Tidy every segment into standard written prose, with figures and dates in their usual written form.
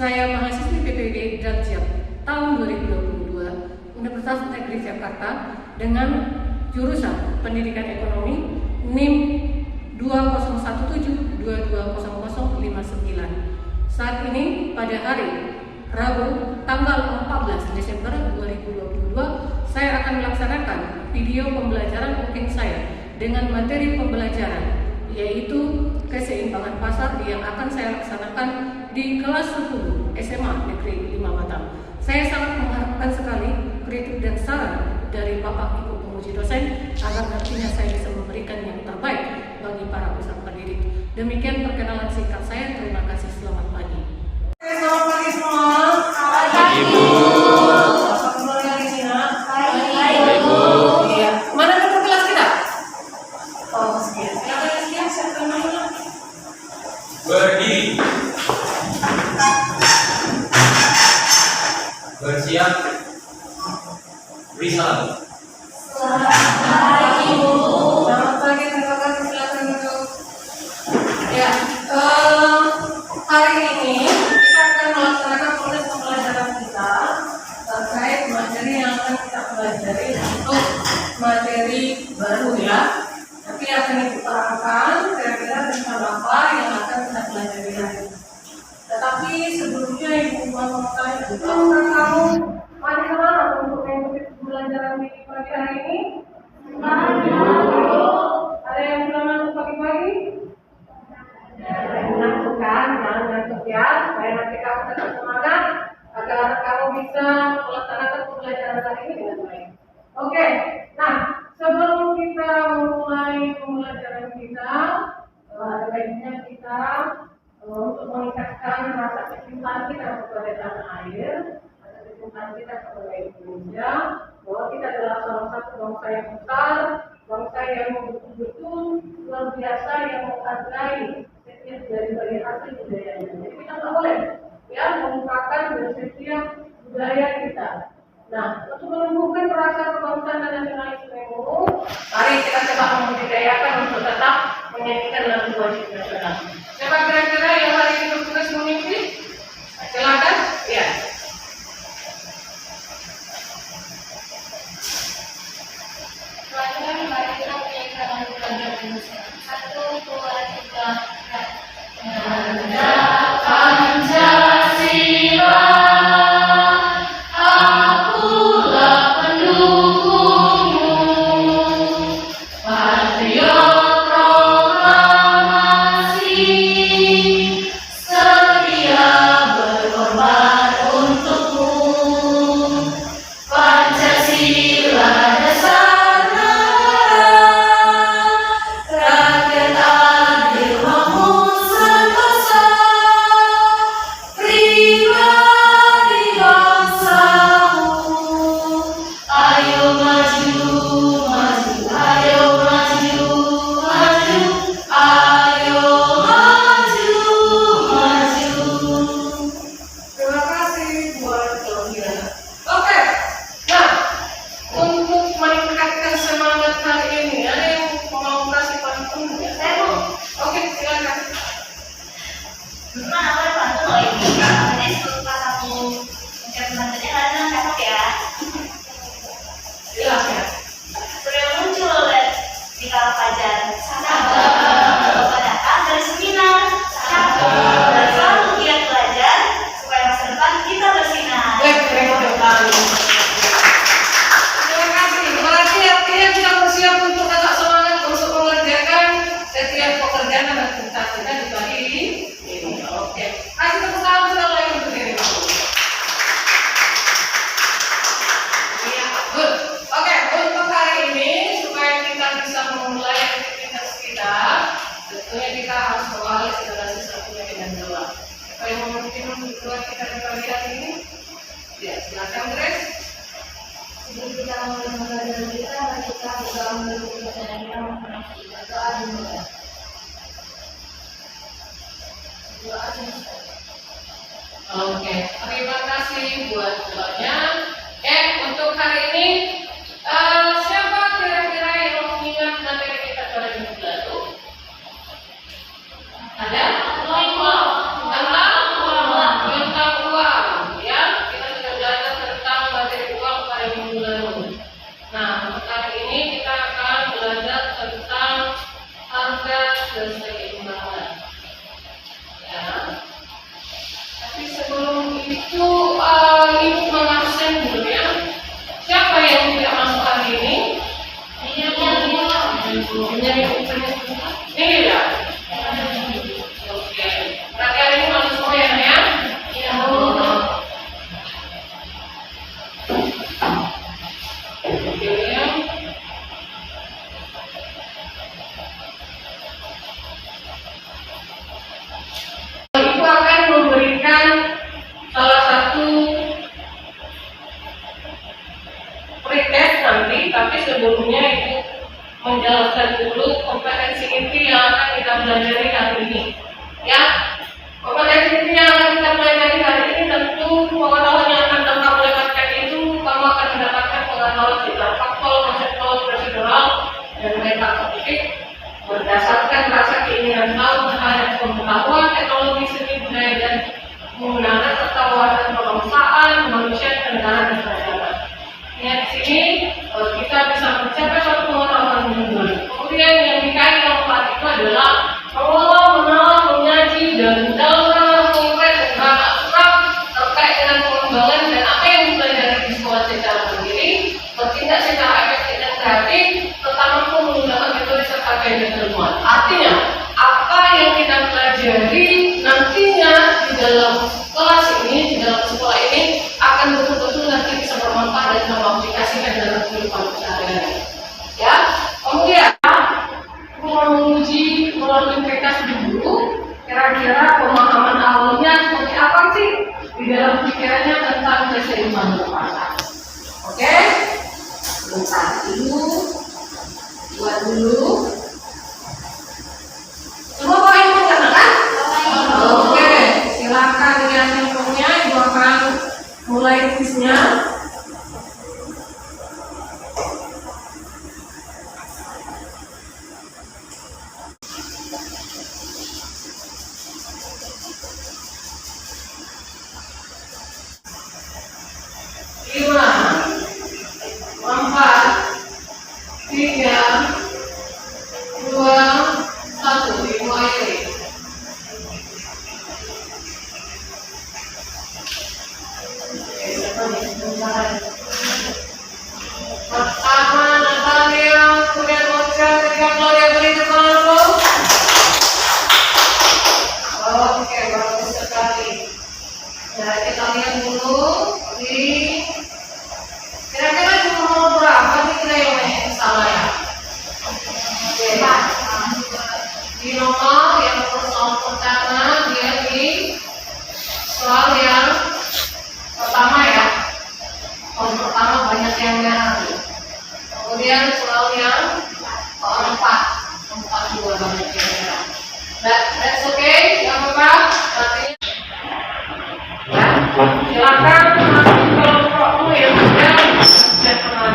Saya mahasiswi PPB Darjat tahun 2022 Universitas Negeri Jakarta dengan jurusan Pendidikan Ekonomi NIM 2017220059. Saat ini pada hari Rabu tanggal 14 Desember 2022 saya akan melaksanakan video pembelajaran mungkin saya dengan materi pembelajaran yaitu keseimbangan pasar yang akan saya laksanakan di kelas 10 SMA Negeri 5 Batam. Saya sangat mengharapkan sekali kritik dan saran dari Bapak Ibu penguji dosen agar nantinya saya bisa memberikan yang terbaik bagi para peserta didik. Demikian perkenalan singkat saya. Terima kasih. Selamat pagi. Selamat pagi semua. Selamat pagi, Bu. Apa kabarnya di sini? Baik, Bu. Iya. Mana ketua kelas kita? Oh, sekian. Silakan siapa namanya? Berdiri. Bersiap. Beri salam. Selamat pagi, Bu. Selamat pagi, terima kasih. Silakan duduk. Ya, hari ini kita akan melaksanakan proses pembelajaran kita terkait materi yang akan kita pelajari untuk materi baru ya. Nanti akan diterangkan kira-kira tentang apa yang akan kita pelajari hari ini. Tetapi sebelumnya Ibu mau tanya, apakah kamu masih semangat untuk mengikuti pembelajaran di pagi hari ini? Ada yang belum ngantuk pagi-pagi? Ngantuk kan? Jangan ngantuk ya, supaya nanti kamu tetap semangat agar kamu bisa melaksanakan pembelajaran hari ini dengan baik. Oke, nah sebelum kita mulai pembelajaran kita, ada baiknya kita untuk meningkatkan rasa kecintaan kita kepada tanah air, rasa kecintaan kita kepada Indonesia, bahwa kita adalah salah satu bangsa yang besar, bangsa yang betul-betul luar biasa yang menghargai setiap dari hasil budayanya. Jadi kita nggak boleh ya melupakan dari setiap budaya kita. Nah, untuk menumbuhkan rasa kebangsaan dan nasionalisme, mari kita coba membudidayakan untuk tetap menyanyikan lagu wajib nasional. Siapa kira-kira yang hari ini bertugas mengikuti? Silakan. Ya. Selanjutnya mari kita menyanyikan lagu pelajaran. 1, 2, 3. Pancasila. Oke, terima kasih buat doanya. Untuk hari ini siapa kira-kira yang mengingat materi kita pada minggu lalu? Ada? Belum tahu. itu ibu mengabsen dulu ya. Siapa yang tidak masuk hari ini? Menjadi ini ya. Oke. Berarti hari ini masuk semua ya, ya? Ibu akan memberikan salah satu pretest nanti, tapi sebelumnya Ibu menjelaskan dulu kompetensi inti yang akan kita pelajari hari ini. Ya, kompetensi inti yang akan kita pelajari hari ini tentu pengetahuan yang akan Bapak dapatkan itu kamu akan mendapatkan pengetahuan secara faktual, konseptual, prosedural, dan metafizik berdasarkan rasa keinginan tahu terhadap pengetahuan, teknologi, seni, budaya, dan menggunakan serta wawasan kebangsaan, kemanusiaan, kenegaraan, dan peradaban. Ya, di sini kita bisa mencapai suatu pengetahuan minimum. Kemudian yang dikaitkan yang keempat itu adalah mengolah, mengenal, menyaji, dan dalam konkret dan berakar surat terkait dengan pengembangan dan apa yang dipelajari di sekolah secara mandiri, bertindak secara efektif dan kreatif, serta mampu menggunakan metode serta gaya ilmuwan. Artinya, apa yang kita pelajari nantinya di dalam kelas ini, di dalam sekolah ini akan betul-betul nanti bisa bermanfaat dan mengaplikasikan dalam kehidupan sehari-hari. Ya, kemudian menguji melalui mereka dulu kira-kira pemahaman awalnya seperti apa sih di dalam pikirannya tentang keseimbangan berpasangan. Oke, bentar dulu, buat dulu. Semua poin kan? Oke, silakan lihat handphonenya, Ibu akan mulai kuisnya. Lima, empat, tiga, dua, satu, dimulai. Pertama Natalia, kemudian Oscar, ketiga Claudia, beri tepuk tangan dulu. Oke, bagus sekali. Nah, kita lihat dulu di kira-kira di nomor berapa kira yang salah ya? Oke, di nomor yang soal pertama dia di soal yang pertama ya. Soal pertama banyak yang merah. Kemudian soal yang keempat juga banyak yang merah. That's okay, ya Bapak. Nanti silakan masuk kelompokmu yang sudah kenal.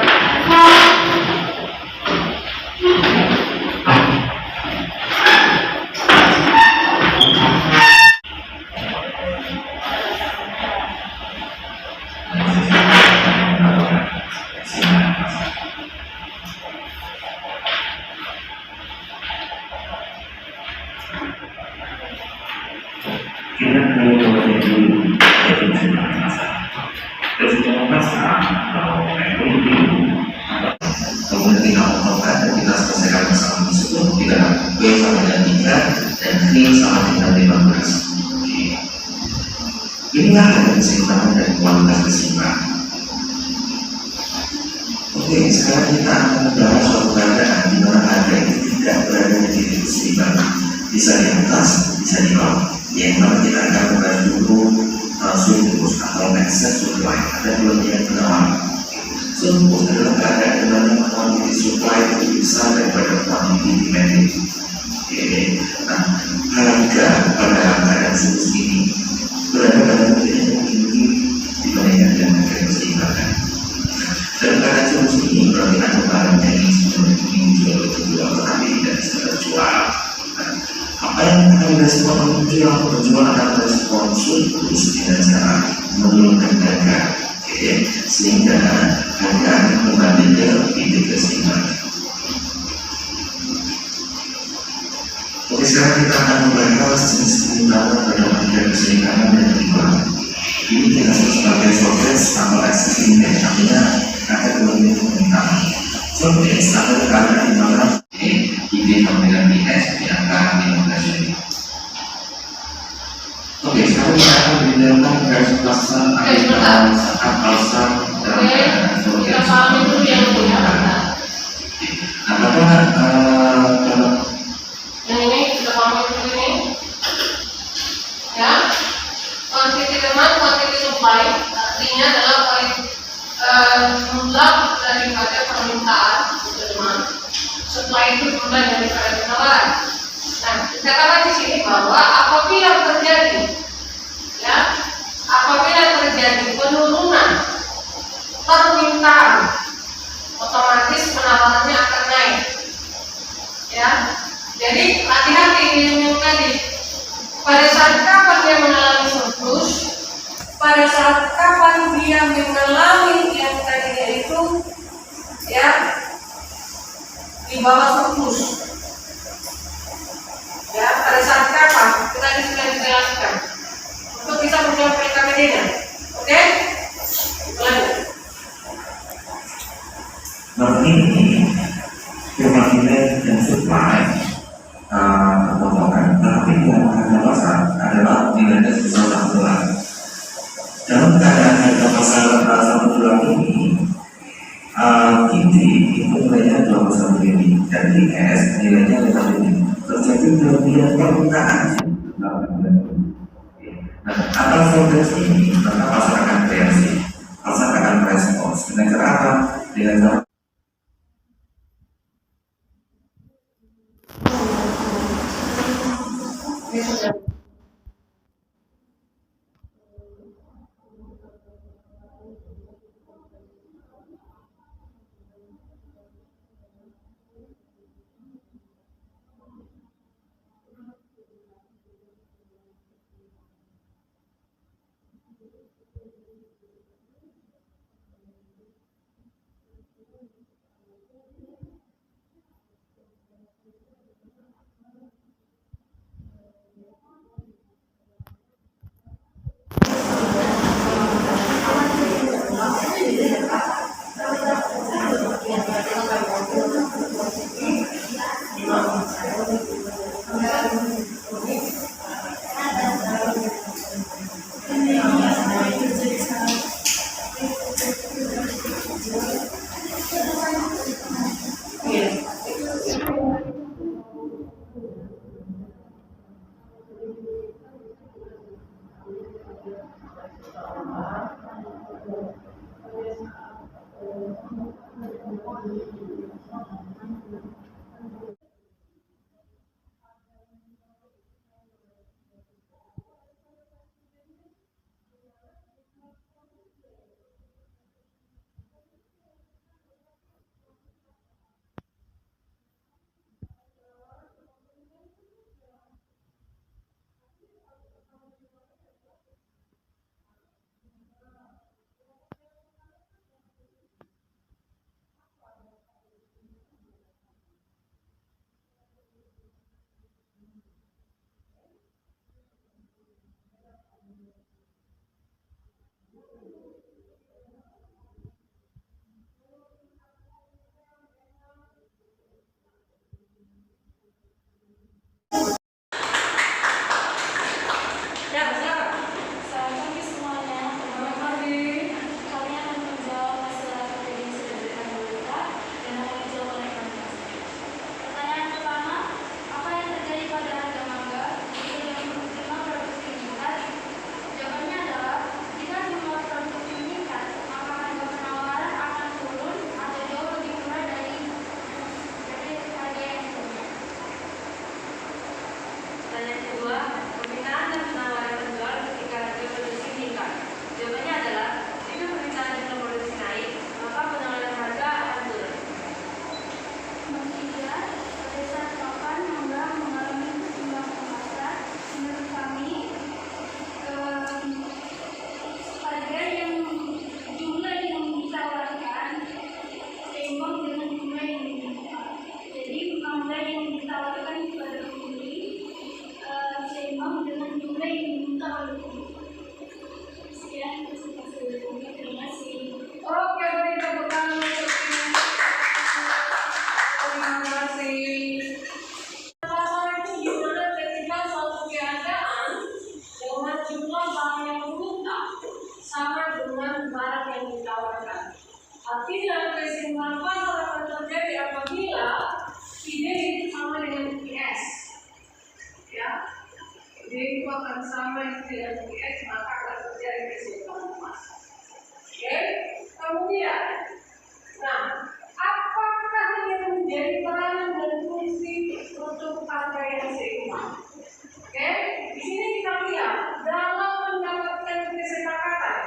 Kita perlu mengetahui dulu definisi bahasa. Definisi bahasa atau ekonomi. Kemudian kita otokan dan kita selesaikan masalah tersebut. Kita B sama dengan 3 dan K sama dengan 15. Inilah ada keseimbangan dan kualitas keseimbangan. Oke, sekarang kita akan membahas suatu keadaan di mana harga itu tidak berada di titik keseimbangan. Bisa di atas, bisa di bawah. Yang mana kita akan membahas dulu surplus atau excess supply. Ada dua yang penawaran. Surplus adalah keadaan di mana quantity supply lebih besar daripada quantity demand. Oke, nah harga pada keadaan surplus ini berada pada titik yang tinggi dibandingkan dengan harga keseimbangan. Dalam keadaan surplus ini berarti ada barang yang ingin dijual terjual tetapi tidak bisa terjual. Apa yang akan direspon penjual atau penjual akan merespon surplus dengan cara menurunkan harga, sehingga harga akan kembali ke titik keseimbangan. Oke, sekarang kita akan membahas jenis keseimbangan pada harga keseimbangan yang kedua. Ini dihasil sebagai shortcase atau existing base, artinya ada dua unit pemerintahan. Shortcase adalah keadaan di mana ide pemilihan IS di angka 15 unit. Oke, sekarang kita akan mendengarkan garis besar asal dalam keadaan Kita shortcase. pahami dulu yang punya. Apakah kalau Yang ini kita pahami dulu ini. Ya. Quantity demand, quantity supply artinya adalah jumlah daripada permintaan demand. Supply itu jumlah daripada penawaran. Nah, dikatakan di sini bahwa apabila terjadi penurunan permintaan, otomatis penawarannya akan naik. Ya, jadi hati-hati ini tadi. Pada saat kapan dia mengalami surplus, pada saat kapan dia mengalami yang tadinya itu ya di bawah surplus. Ya, pada saat kapan kita sudah dijelaskan untuk bisa menjawab PKPD-nya. Oke? Lanjut. berarti demand dan supply kepotongan, tetapi yang harga pasar adalah nilainya sebesar 1 dolar. Dalam keadaan harga pasar 1 dolar ini, Kinti itu nilainya 21 ribu dan IS nilainya 5 ribu. Terjadi kelebihan permintaan. Nah, atas fokus ini, maka pasar akan reaksi, pasar akan respons dengan cara apa? Dengan cara Ini sudah. sama dengan barang yang ditawarkan. Artinya keseimbangan pasar akan terjadi apabila ide itu sama dengan IS. Ya, ide itu akan sama dengan IS, maka akan terjadi keseimbangan pasar. Oke, kemudian, nah, apakah yang menjadi peranan dan fungsi untuk partai yang seimbang? Oke, di sini kita lihat dalam mendapatkan kesepakatan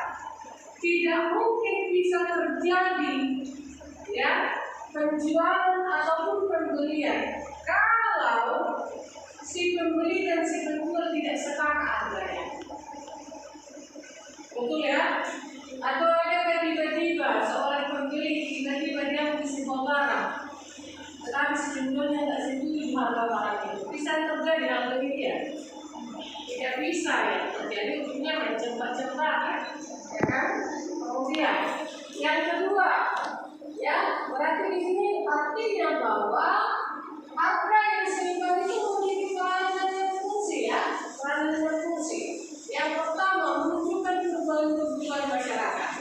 tidak mungkin bisa terjadi ya penjualan ataupun pembelian kalau si pembeli dan si penjual tidak sepakat harganya. Betul ya? Atau ada tiba-tiba seorang pembeli tiba-tiba dia beli sebuah barang, tetapi si penjualnya tidak setuju harga barang itu. Bisa terjadi hal demikian? Tidak bisa ya, terjadi ujungnya macam-macam, ya kan? Kemudian yang kedua, ya berarti di sini artinya bahwa harga yang seimbang itu memiliki peranan dan fungsi ya, peranan dan fungsi. Yang pertama menunjukkan kebutuhan masyarakat.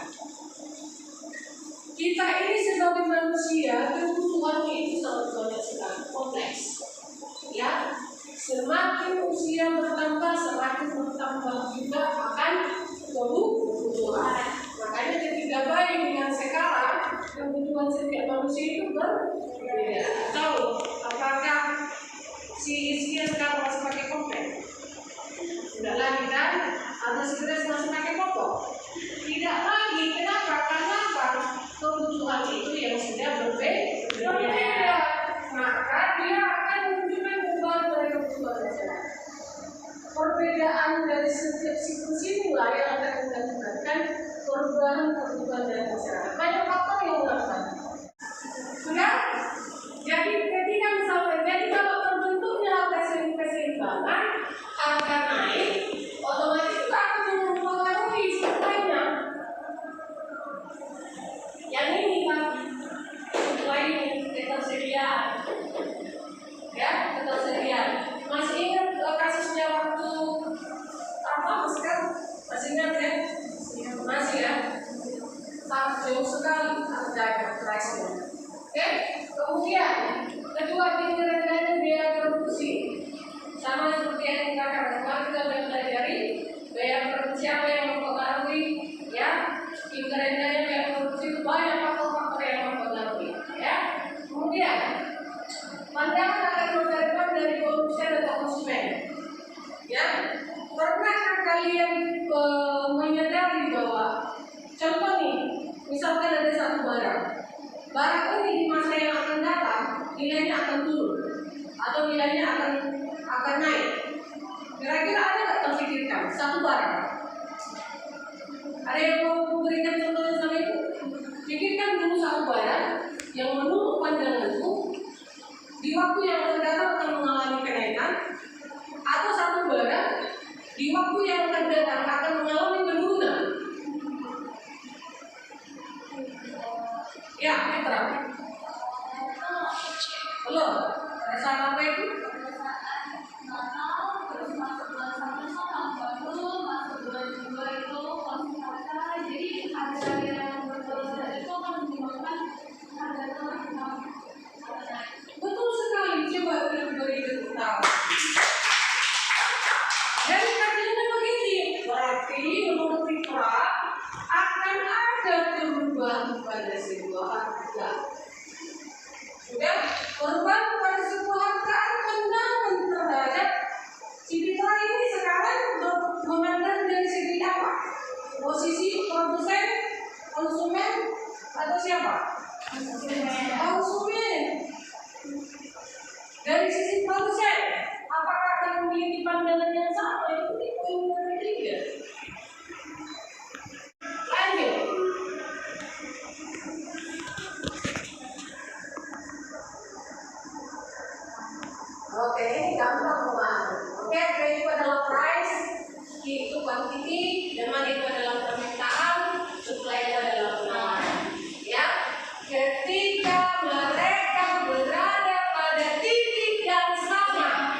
Kita ini sebagai manusia kebutuhannya itu sangat banyak sekali, kompleks. Ya, semakin usia bertambah, semakin bertambah juga akan kebutuhan. Makanya ketika bayi dengan sekarang kebutuhan setiap manusia itu berbeda. Tahu apakah si Iskia sekarang masih pakai komplet? Tidak lagi kan? Atau si Grace masih pakai popok? Tidak lagi. Kenapa? Karena apa? Kebutuhan itu yang sudah berbeda. Maka dia akan menunjukkan perubahan dari kebutuhan masyarakat. Perbedaan dari setiap siklus inilah yang akan mengakibatkan perubahan kebutuhan dari masyarakat. Banyak faktor yang melakukan. Sudah? Jadi ketika misalnya, jadi kalau terbentuknya keseimbangan, harga naik, otomatis itu akan mempengaruhi supply-nya. Yang ini kan supply ketersediaan, ya ketersediaan. Masih ingat kasusnya waktu apa sekarang? Masih ingat ya? Masih ya? Sangat jauh sekali terjadi krisis. Oke, kemudian kedua tingkatan biaya produksi sama seperti yang kita katakan, kita sudah pelajari biaya produksi apa yang mempengaruhi ya tingkat rendahnya biaya produksi itu banyak faktor-faktor yang mempengaruhi ya. Kemudian pandangan akan mencarikan dari produsen atau konsumen ya. Pernahkah kalian menyadari bahwa contoh nih, misalkan ada satu barang ini di masa yang akan datang nilainya akan turun atau nilainya akan naik. Kira-kira ada nggak terpikirkan satu barang? Ada yang mau memberikan contohnya sama itu? Pikirkan dulu satu barang yang menurut pandanganmu di waktu yang akan datang akan mengalami kenaikan, atau satu barang di waktu yang akan datang akan mengalami penurunan. Ya, Petra. Belum. Pada saat apa itu? Terus masuk bulan 1 sama masuk bulan 2 itu konsentrasi. Jadi harga yang berbeda itu akan menyebabkan harga naik. Betul sekali. Coba beri tahu. Jadi katanya begini, berarti menurut Petra akan ada perubahan pada sebuah harga. Sudah, perubahan pada sebuah harga akan menanam terhadap si Petra ini sekarang memandang dari segi apa? Posisi produsen, konsumen, atau siapa? Konsumen. Dari sisi produsen, apakah akan memiliki pandangan yang sama? Itu poin yang ketiga. Lanjut. Oke, ini gampang teman. Oke, Q itu adalah price, Q itu quantity, demand itu adalah permintaan, supply itu adalah penawaran. Ya, ketika mereka berada pada titik yang sama,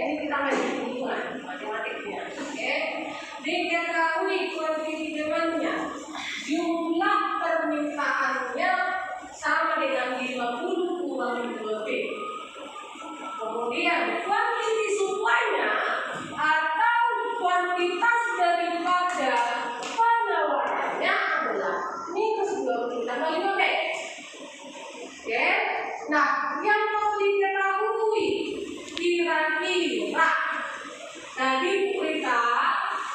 ini kita masih hitungan matematiknya. Oke. Diketahui kuantiti demandnya, jumlah permintaannya sama dengan 50 kurangi 2P. Kemudian kuantiti supply-nya atau kuantitas daripada penawarannya adalah minus 20 tambah 5P. Oke. Nah, yang mau diketahui kira-kira tadi Bu Rita,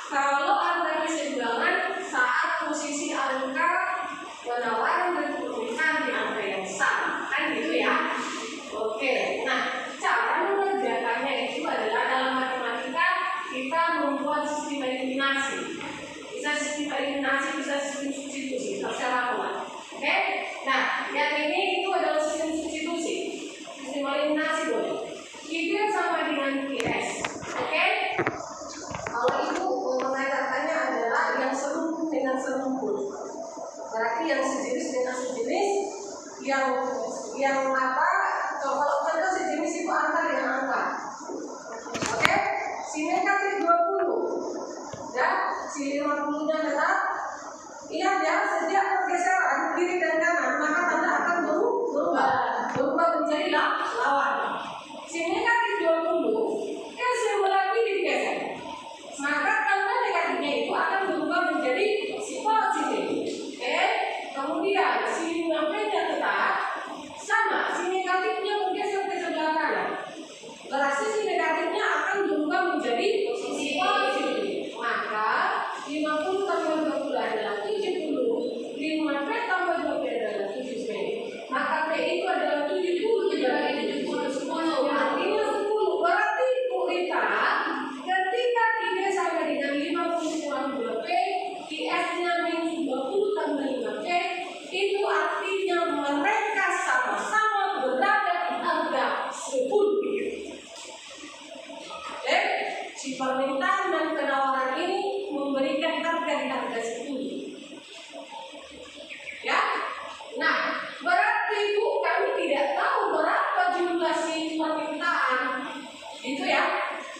kalau ada keseimbangan saat posisi angka penawaran dan permintaan di angka yang sama, kan gitu ya? Oke. Nah, cara mengerjakannya itu adalah dalam matematika kita membuat sistem eliminasi. Bisa sistem eliminasi, bisa sistem substitusi, terserah buat. Oke. Nah, yang ini itu adalah sistem substitusi, sistem eliminasi boleh. Q sama dengan QS. Oke. Kalau itu mengenai katanya adalah yang serumpun dengan serumpun. Berarti yang sejenis dengan sejenis, yang apa? Kalau tentu sejenis itu angka dengan angka. Oke. Si negatif 20 dan si 50-nya tetap. Ingat ya, sejak pergeseran kiri dan kanan, maka tanda akan berubah menjadi lawan. Si negatif 20 kan sebelah kiri digeser, maka tanda negatifnya itu akan berubah menjadi si positif. Oke. Kemudian si 5P-nya tetap sama, si negatifnya bergeser ke sebelah kanan, berarti si negatifnya akan berubah menjadi si positif. Maka 50 tambah 20 adalah 70, 5P tambah 2P adalah 7P. Maka P itu adalah 70, jadi 10. Artinya 10. Berarti Bu Rita, ketika 3 sama dengan 50 kurang 2P, QS-nya minus 20 tambah 5P, itu artinya mereka sama-sama berada di harga 10. Oke, si permintaan dan penawaran ini memberikan harga di harga 10. Ya, nah berarti Bu kami tidak tahu berapa jumlah si permintaan itu ya.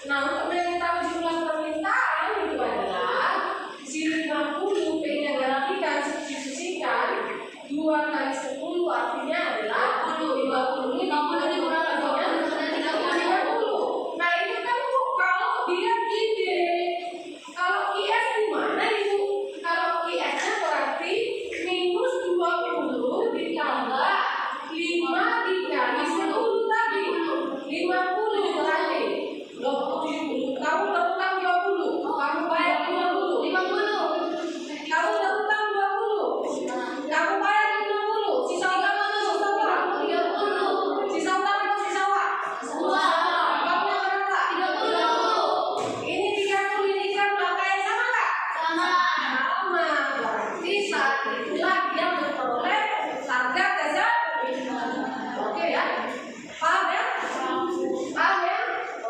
Nah untuk mengetahui jumlah permintaan itu adalah si 50 P-nya grafikan substitusikan 2 kali 10 artinya adalah 50 dikurang artinya 30. Nah itu kan Bu kalau dia ide, kalau QS di mana Ibu? Kalau QS-nya berarti minus 20 ditambah 5 dikali 10 tadi 50 berarti 20. Kamu berutang 20, kamu bayar 50. Kamu berutang 20, kamu bayar 50. Sisa utang mana? Sisa utang 30. Sisa utang atau sisa apa? Semua. Kamu yang berapa? 30. Ini 30, ini kan angka yang sama nggak? Sama. Berarti saat itulah dia memperoleh harga dasar. Oke ya? Paham ya? Paham ya?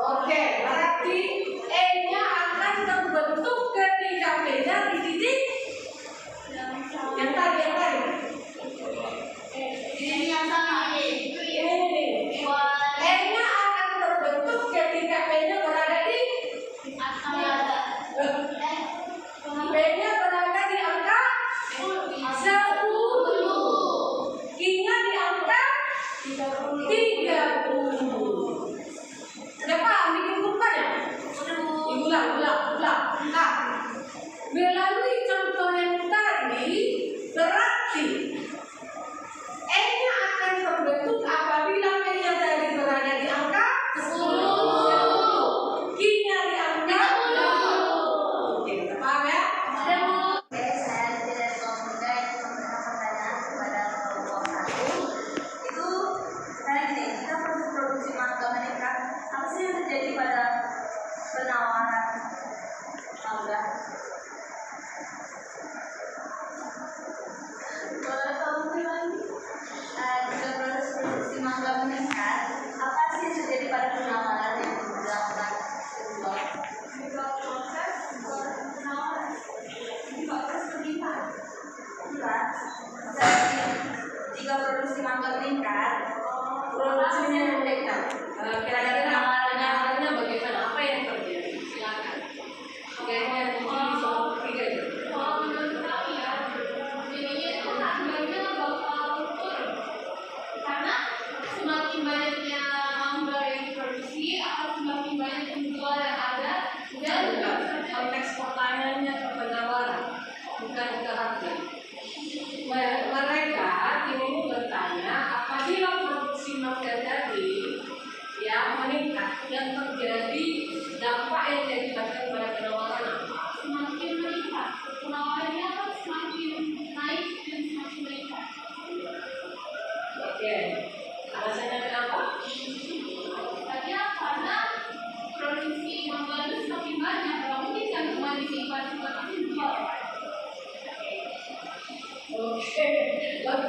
Oke, berarti E-nya akan terbentuk ketika P-nya di titik yang tadi. Ini yang sama ini. E-nya akan terbentuk ketika P-nya berada di P-nya berada di angka 10. Q-nya di angka 30. Udah paham bikin kurvanya? Ibu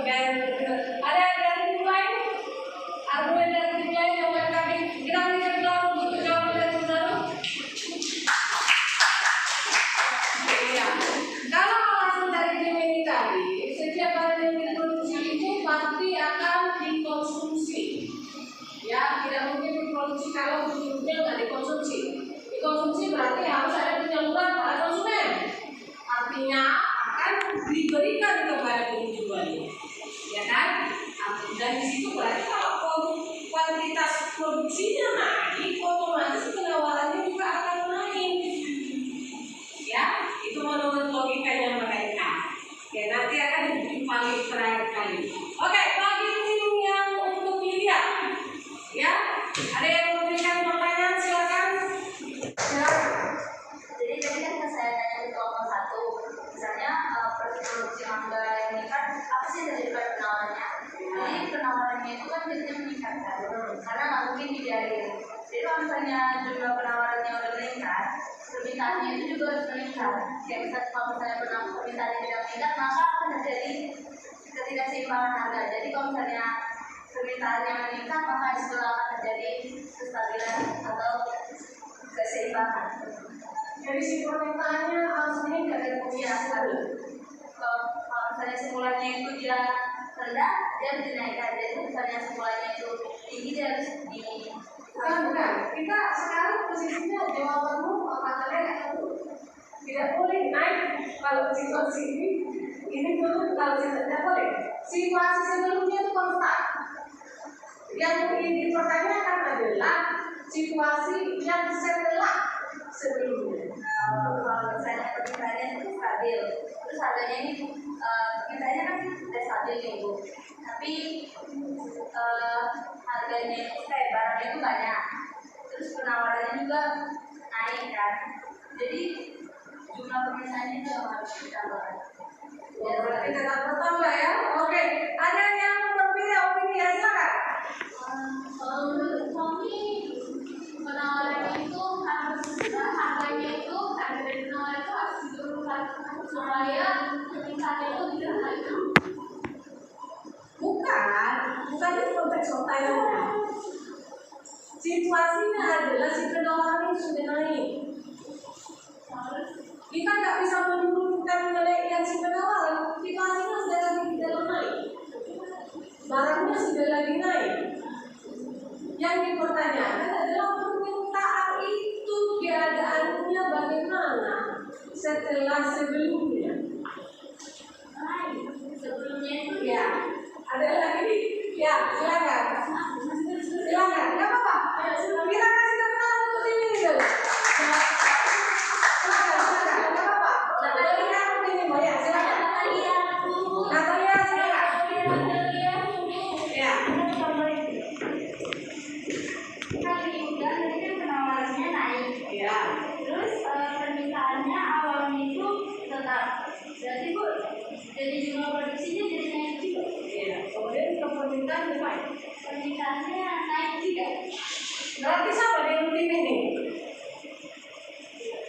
Ada dari mulai? Argumen dari mulai yang kami kita lihat dulu jawab dari dulu. Iya. Kalau alasan dari Gemini tadi, setiap barang yang diproduksi itu pasti akan dikonsumsi. Ya, tidak mungkin diproduksi kalau ujung-ujungnya nggak dikonsumsi. Dikonsumsi berarti harus ada penyaluran pada konsumen. Artinya akan diberikan kepada penjualnya, ya kan? Dan di situ berarti kalau kuantitas produksinya naik, otomatis penawarannya juga akan naik. Ya, itu menurut logikanya mereka. Ya, nanti akan dipaling terakhir kali. Oke, bagi tim yang untuk dilihat, ya, ada yang memberikan pertanyaan silakan. Jadi tadi kan saya tanya untuk nomor 1, misalnya produksi mangga ini kan apa sih dari penawarannya? Jadi penawarannya itu kan biasanya meningkatkan, karena nggak mungkin dibiarin. Jadi kalau misalnya jumlah penawarannya udah meningkat, permintaannya itu juga harus meningkat. Kayak misalnya kalau misalnya permintaannya tidak meningkat, maka akan terjadi ketidakseimbangan harga. Jadi kalau misalnya permintaannya meningkat, maka itu akan terjadi kestabilan atau keseimbangan. Dari si permintaannya harus meningkat dari Iya, kalau misalnya semulanya itu dia rendah, dia harus dinaikkan. Jadi misalnya semulanya itu tinggi, dia harus Bukan. Kita sekarang posisinya jawabanmu katanya tidak boleh naik kalau situasi ini dulu kalau tidak boleh. Situasi sebelumnya itu konstan. Yang ingin dipertanyakan adalah situasi yang setelah sebelumnya. kalau misalnya permintaannya itu stabil, terus harganya ini permintaannya kan udah stabil nih Bu, tapi harganya itu barangnya itu banyak, terus penawarannya juga naik kan, jadi jumlah permintaannya itu harus ditambah. Ya, berarti tetap bertambah ya. Oke, ada yang berbeda opini ya, silakan. Kalau menurut kami penawarannya itu harus harganya itu harga dari penawaran itu harus diturunkan supaya permintaannya itu tidak naik. Bukan itu konteks pertanyaannya. Situasinya adalah si penawaran ini sudah naik. Kita nggak bisa menurunkan mengenai yang si penawaran. Situasinya sudah lagi tidak naik. Barangnya sudah lagi naik. Yang dipertanyakan adalah permintaan itu keadaannya bagaimana setelah sebelumnya. Sebelumnya itu Ya, ada lagi? Ya, silakan. Silakan, nggak apa-apa. Kita kasih tepuk tangan untuk ini dulu. Silakan, nggak apa-apa. Berikan opini, ya, silakan. Natalia, silakan. Ya. kali udah tadi kan penawarannya naik. Ya. Terus permintaannya awalnya itu tetap. Berarti Bu, jadi jumlah produksinya jadi naik juga. Iya. Kemudian ke permintaan naik. Permintaannya naik juga. Berarti sama dengan tim ini.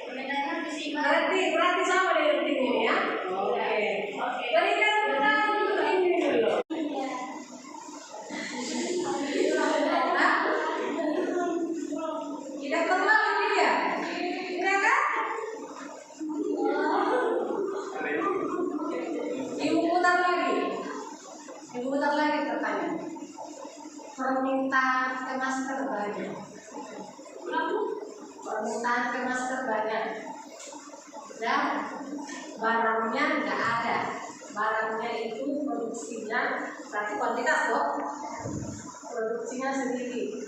Permintaannya harus seimbang. Berarti sama dengan tim ini ya. Oke. Berikan tepuk tangan untuk ini dulu. Tidak terlalu dia. Tidak kan? Ibu putar lagi pertanyaan. Permintaan ke masker banyak. Permintaan ke masker banyak. Dan barangnya nggak ada. Barangnya itu produksinya, berarti kuantitas dong. Produksinya sendiri.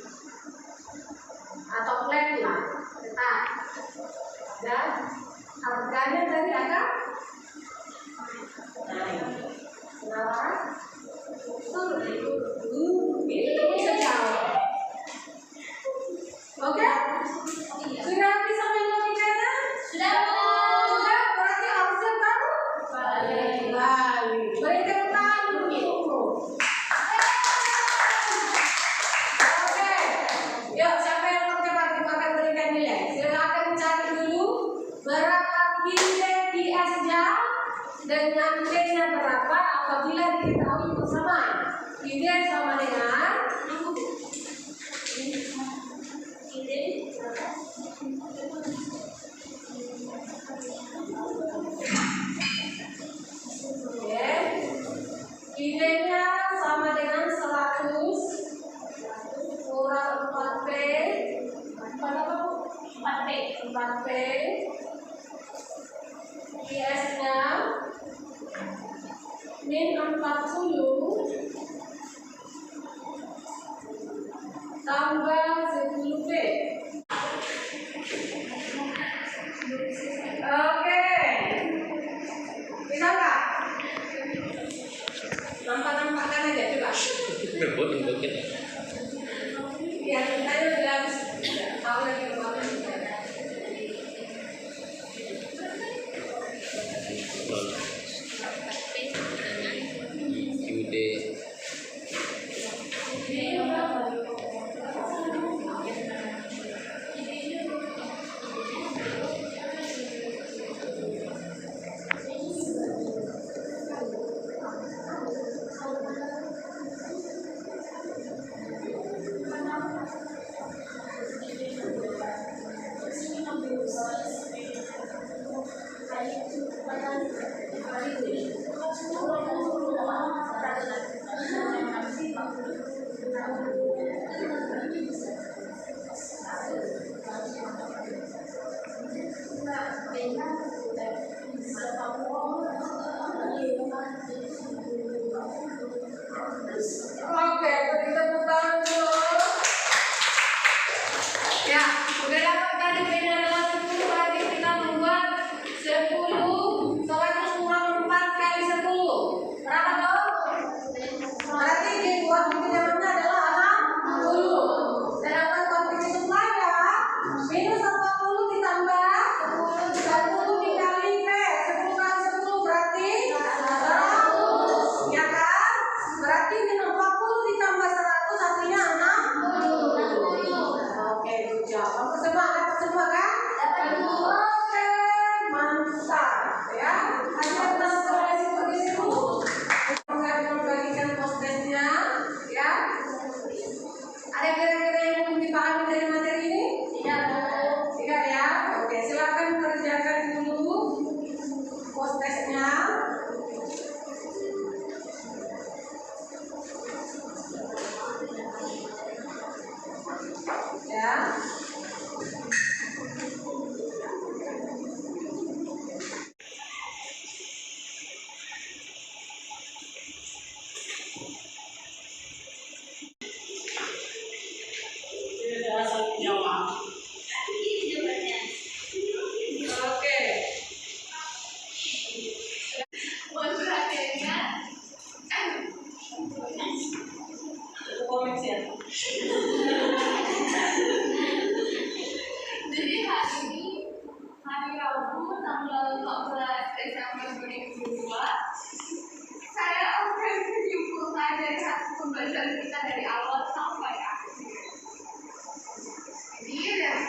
Atau flat lah, tetap. Dan harganya tadi akan naik. Penawaran turun. Ini bisa jawab. Oke? Sudah bisa logikanya? Sudah, Bu. Sudah, berarti harusnya tahu. Balik. Berikan tangan dulu. Oke. Yuk, siapa yang tercepat kita akan berikan nilai. Silakan cari dulu berapa kilo PS jam dengan T-nya berapa apabila diketahui Oke. I-nya sama dengan 100 kurang 4P. 4P. IS-nya min 40 tambah 10P. Oke. Bisa nggak? Nampak-nampakkan aja coba. Berbut kita. Ya, kita udah tahu lagi kemarin. Oke, beri tepuk tangan dulu. Ya, udah dapat tadi beda adalah 10 lagi kita membuat 10 100 kurang 4 kali 10. Berapa dong? Berarti dibuat pinjamannya adalah 60. Sedangkan kuantiti supply ya minus 40 ditambah 10 dikali P. 10 kali 10 berarti 100. Ya kan? Berarti minus 40 ditambah 100 artinya 60. Oke, good job. Dapat semua kan? Oke, mantap ya. Hanya transferasi seperti itu. Akan membagikan post-testnya ya. Ada kira-kira yang belum dipahami dari materi ini? Tidak ya. Oke, silakan kerjakan dulu post-testnya. Ya. Oke. Komik ya. Jadi hari ini hari Rabu tanggal 14 Desember 2022 saya akan menyimpulkan dari hasil pembelajaran kita dari awal sampai akhir. Jadi dari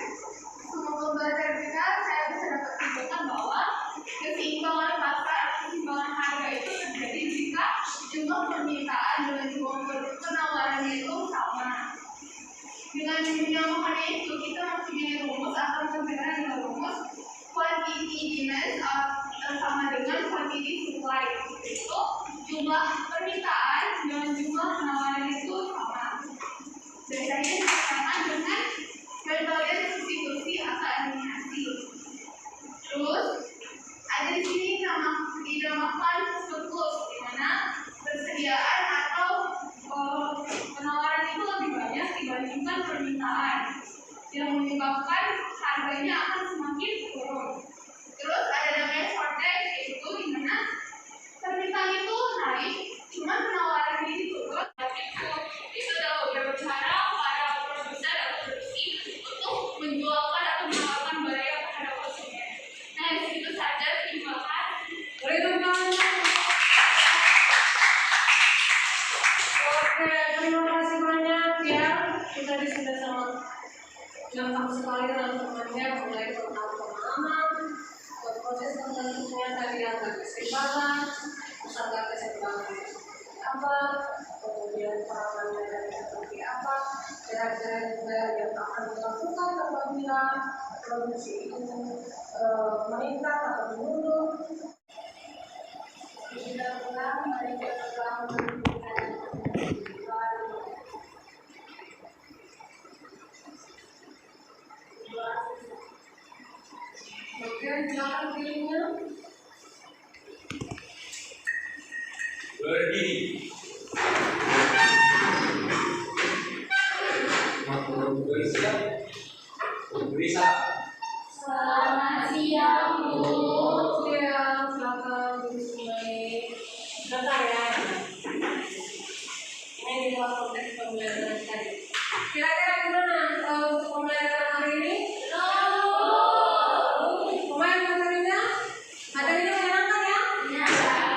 semua pembelajaran kita saya bisa dapat simpulkan bahwa keseimbangan pasar, keseimbangan harga itu terjadi jika jumlah permintaan dengan jumlah penawarannya itu sama. Dengan menyamakannya itu kita mempunyai rumus atau perbedaan dengan rumus quantity demand sama dengan quantity supply. Itu jumlah permintaan dengan jumlah penawaran itu sama. Bedanya disamakan dengan metode substitusi atau eliminasi. Terus ada di sini dinamakan surplus, di mana persediaan atau penawaran itu lebih banyak dibandingkan permintaan, yang menyebabkan harganya akan semakin turun. Terus ada namanya shortage, yaitu di mana permintaan itu naik, cuma penawaran ini turun. Itu adalah beberapa cara para produsen atau produksi untuk menjualkan atau menawarkan barang kepada konsumen. Nah, itu saja. Terima kasih. Beri tepuk tangan. Oke, terima kasih banyak ya. Kita sudah sama lengkap sekali teman-temannya mulai pertama apabila produksi itu meningkat atau menurun. Bila pulang mereka telah Oke, silakan pilihnya. Berdiri. Bersiap. Berisa. Selamat siang, Bu. Siang, silakan dimulai. Bentar ya. Ini di luar konteks pembelajaran tadi. Kira-kira gimana untuk pembelajaran hari ini? Pemain materinya? Materinya menyenangkan ya?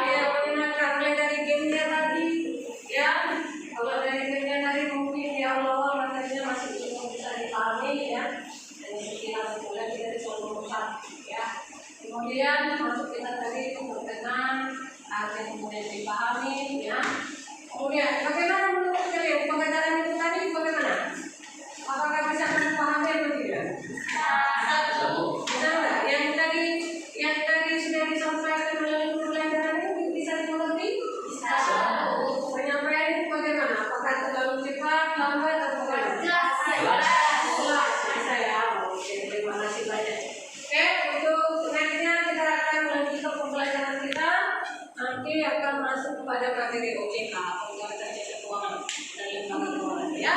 Iya, menyenangkan. Mulai dari gamenya tadi, ya. Kalau dari gamenya tadi mungkin ya Allah materinya masih belum bisa dipahami ya. Dan sekilas boleh kita bisa merusak ya. Kemudian masuk kita tadi itu berkenan, artinya kemudian dipahami ya. Kemudian bagaimana menurut kalian pembelajaran itu tadi bagaimana? Apakah bisa memahami atau tidak? Bisa nggak? Yang tadi sudah disampaikan melalui pembelajaran itu bisa dimengerti? Bisa. Penyampaian itu bagaimana? Apakah terlalu cepat, lambat, atau bagaimana? Jelas. Bisa ya. Oke, terima kasih banyak. Oke, untuk nextnya kita akan melanjutkan pembelajaran kita. Nanti akan masuk kepada materi OJK, pembelajaran jasa keuangan dan lembaga keuangan ya.